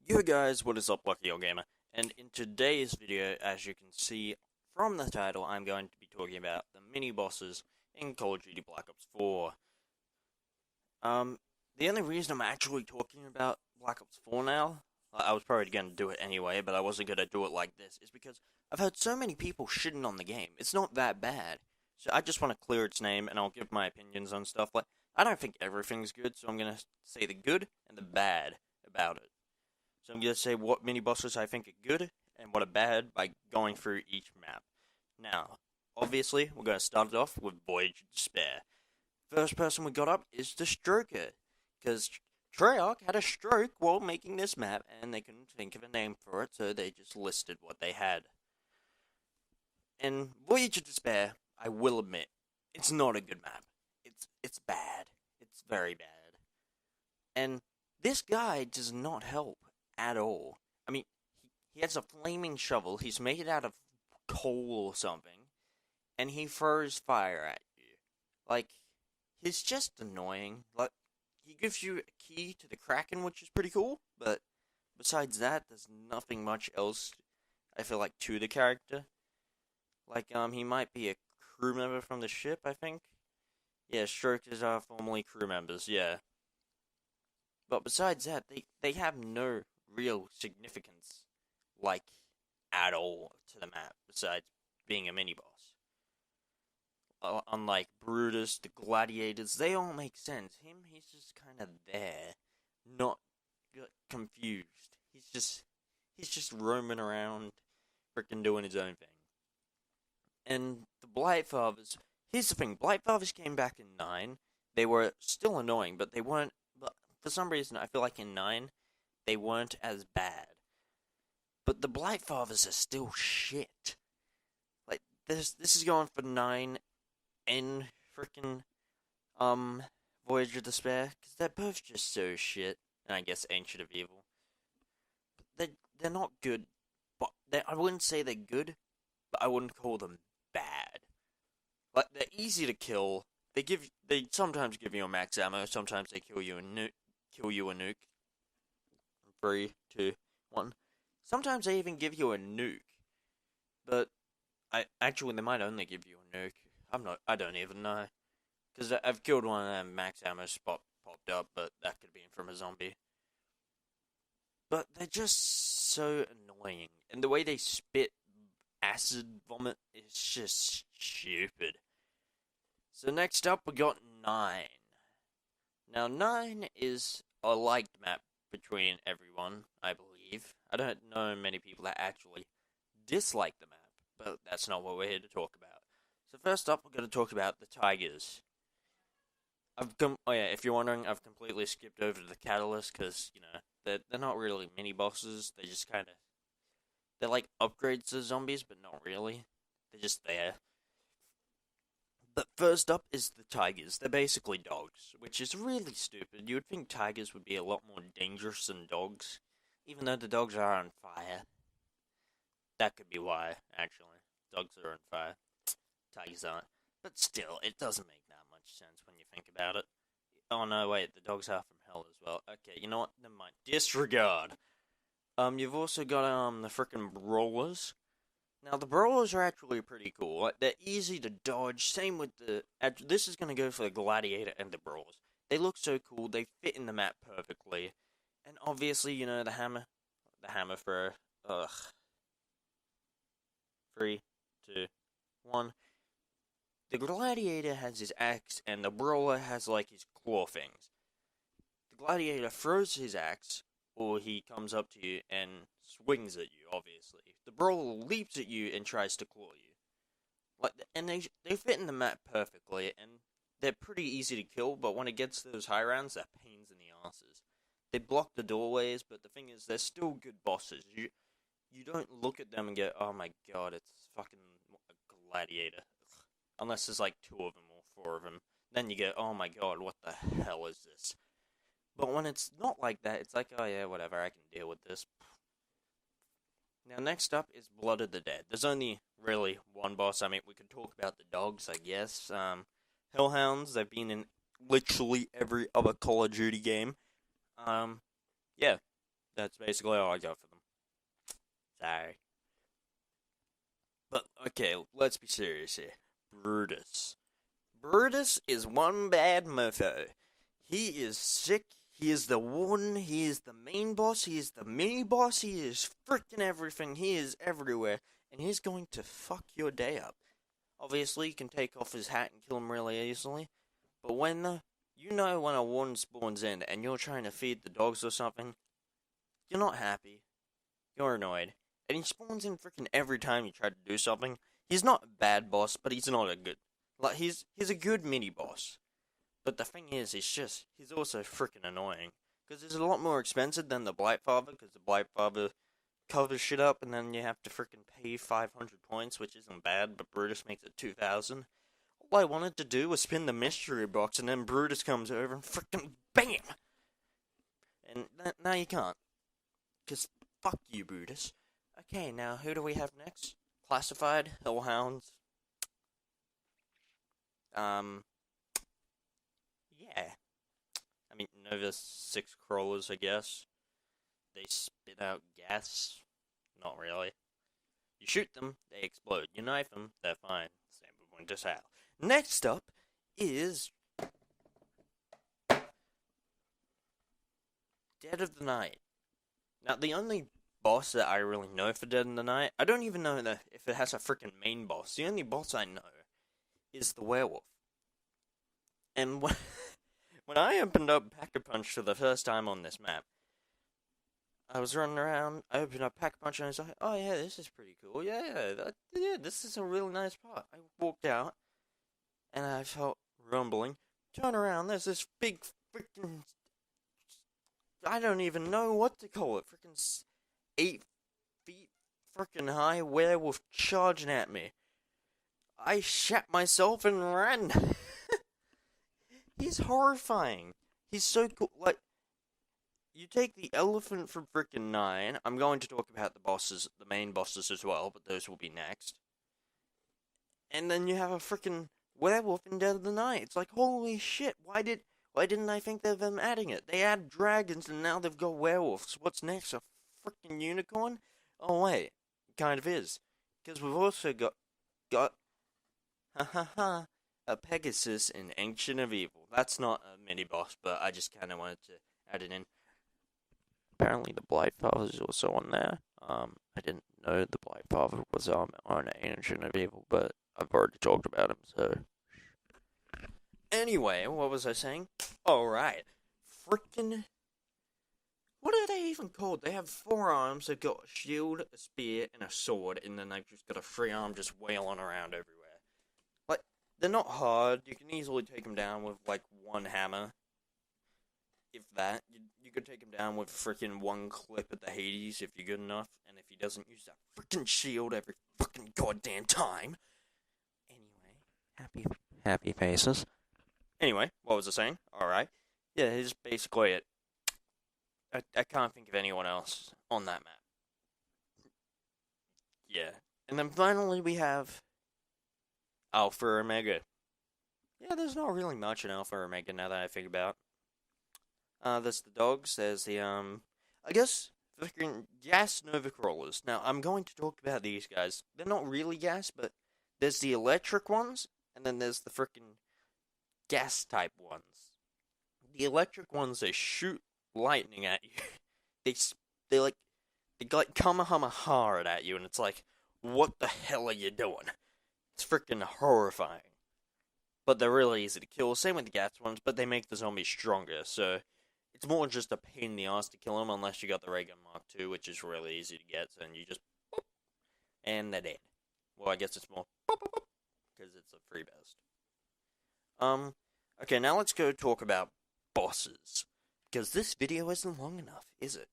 Yo guys, what is up, Lucky Old Gamer? And in today's video, as you can see from the title, I'm going to be talking about the mini bosses in Call of Duty Black Ops 4. The only reason I'm actually talking about Black Ops 4 now, I was probably going to do it anyway, but I wasn't going to do it like this, is because I've heard so many people shitting on the game. It's not that bad. So I just want to clear its name, and I'll give my opinions on stuff. Like, I don't think everything's good, so I'm going to say the good and the bad about it. So I'm going to say what mini bosses I think are good and what are bad by going through each map. Now, obviously, we're going to start it off with Voyage of Despair. First person we got up is the Stroker, because Treyarch had a stroke while making this map, and they couldn't think of a name for it, so they just listed what they had. And Voyage of Despair, I will admit, it's not a good map. It's bad. It's very bad. And this guy does not help at all. I mean, he has a flaming shovel. He's made it out of coal or something, and he throws fire at you. Like, he's just annoying. Like, he gives you a key to the Kraken, which is pretty cool, but besides that, there's nothing much else, I feel like, to the character. Like, he might be a crew member from the ship, I think. Yeah, Strokers are formerly crew members, yeah. But besides that, they have no real significance, like, at all to the map, besides being a mini boss. Unlike Brutus, the Gladiators, they all make sense. He's just kind of there, not confused. He's just roaming around, freaking doing his own thing. And the Blightfathers, here's the thing: Blightfathers came back in 9. They were still annoying, but they weren't. But for some reason, I feel like in 9, they weren't as bad. But the Blightfathers are still shit. Like, this is going for 9 and frickin' Voyage of Despair, because they're both just so shit. And I guess Ancient of Evil. But they're not good. But I wouldn't say they're good, but I wouldn't call them bad. Like, they're easy to kill. They sometimes give you a max ammo, sometimes they kill you a nuke. 3, 2, 1. Sometimes they even give you a nuke. But they might only give you a nuke. I don't even know. Because I've killed one of them, max ammo spot popped up, but that could have been from a zombie. But they're just so annoying. And the way they spit acid vomit is just stupid. So next up, we got 9. Now, 9 is a liked map between everyone, I believe. I don't know many people that actually dislike the map, but that's not what we're here to talk about. So first up, we're going to talk about the Tigers. If you're wondering, I've completely skipped over to the Catalyst, because, they're not really mini bosses. They just kind of, they're like upgrades to zombies, but not really. They're just there. But first up is the Tigers. They're basically dogs, which is really stupid. You would think tigers would be a lot more dangerous than dogs, even though the dogs are on fire. That could be why, actually. Dogs are on fire. Tigers aren't. But still, it doesn't make that much sense when you think about it. Oh no, wait, the dogs are from hell as well. Okay, you know what? Never mind. Disregard. You've also got, the frickin' Brawlers. Now, the Brawlers are actually pretty cool. Like, they're easy to dodge. Same with this is gonna go for the Gladiator and the Brawlers. They look so cool. They fit in the map perfectly. And obviously, the hammer. The hammer throw. Ugh. 3, 2, 1. The Gladiator has his axe, and the Brawler has, like, his claw things. The Gladiator throws his axe, or he comes up to you and swings at you, obviously. The Brawler leaps at you and tries to claw you. And they fit in the map perfectly, and they're pretty easy to kill, but when it gets to those high rounds, they're pains in the asses. They block the doorways, but the thing is, they're still good bosses. You don't look at them and go, oh my god, it's fucking a Gladiator. Ugh. Unless there's like 2 of them or 4 of them. Then you go, oh my god, what the hell is this? But when it's not like that, it's like, oh yeah, whatever, I can deal with this. Now, next up is Blood of the Dead. There's only really one boss. I mean, we could talk about the dogs, I guess. Hellhounds, they've been in literally every other Call of Duty game. Yeah. That's basically all I got for them. Sorry. But, okay, let's be serious here. Brutus. Brutus is one bad mofo. He is sick. He is the warden. He is the main boss. He is the mini boss. He is freaking everything. He is everywhere. And he's going to fuck your day up. Obviously, you can take off his hat and kill him really easily. But when when a warden spawns in and you're trying to feed the dogs or something, you're not happy. You're annoyed. And he spawns in freaking every time you try to do something. He's not a bad boss, but he's not a good... Like, he's a good mini-boss. But the thing is, he's also freaking annoying. Because it's a lot more expensive than the Blightfather, because the Blightfather covers shit up, and then you have to freaking pay 500 points, which isn't bad, but Brutus makes it 2,000. All I wanted to do was spin the mystery box, and then Brutus comes over and freaking BAM! And now you can't. Because fuck you, Brutus. Okay, now who do we have next? Classified, Hellhounds. Yeah. I mean, Nova 6 crawlers, I guess. They spit out gas. Not really. You shoot them, they explode. You knife them, they're fine. Same with Winter Sail. Next up is Dead of the Night. Now, the only boss that I really know for Dead of the Night, I don't even know if it has a freaking main boss. The only boss I know is the werewolf. And when I opened up Pack-a-Punch for the first time on this map, I was running around, I opened up Pack-a-Punch and I was like, oh yeah, this is pretty cool, yeah, this is a really nice part. I walked out, and I felt rumbling. Turn around, there's this big freaking... I don't even know what to call it, freaking 8 feet freaking high werewolf charging at me. I shat myself and ran. He's horrifying. He's so cool. Like, you take the elephant from frickin' 9. I'm going to talk about the bosses, the main bosses as well, but those will be next. And then you have a frickin' werewolf in Dead of the Night. It's like, holy shit, why didn't I think of them adding it? They add dragons and now they've got werewolves. What's next? A frickin' unicorn? Oh wait, it kind of is. Because we've also got a Pegasus in Ancient of Evil. That's not a mini-boss, but I just kind of wanted to add it in. Apparently the Blightfather is also on there. I didn't know the Blightfather was on Ancient of Evil, but I've already talked about him, so... Anyway, what was I saying? Alright. Frickin'... What are they even called? They have 4 arms, they've got a shield, a spear, and a sword, and then they've just got a free arm just wailing around everywhere. Like, they're not hard. You can easily take them down with, like, 1 hammer. If that. You could take him down with frickin' 1 clip at the Hades if you're good enough, and if he doesn't use that frickin' shield every frickin' goddamn time. Anyway, happy faces. Anyway, what was I saying? Alright. Yeah, here's basically it. I can't think of anyone else on that map. Yeah. And then finally we have Alpha Omega. Yeah, there's not really much in Alpha Omega now that I think about. There's the dogs, there's the, I guess, freaking gas Nova Crawlers. Now, I'm going to talk about these guys. They're not really gas, but there's the electric ones, and then there's the freaking gas-type ones. The electric ones, they shoot lightning at you. they like Kamehameha at you, and it's like, what the hell are you doing? It's freaking horrifying. But they're really easy to kill. Same with the gas ones, but they make the zombies stronger, so it's more just a pain in the ass to kill them unless you got the Ray Gun Mark II, which is really easy to get, and you just boop, and they're dead. Well, I guess it's more because it's a free best. Okay, now let's go talk about bosses. Because this video isn't long enough, is it?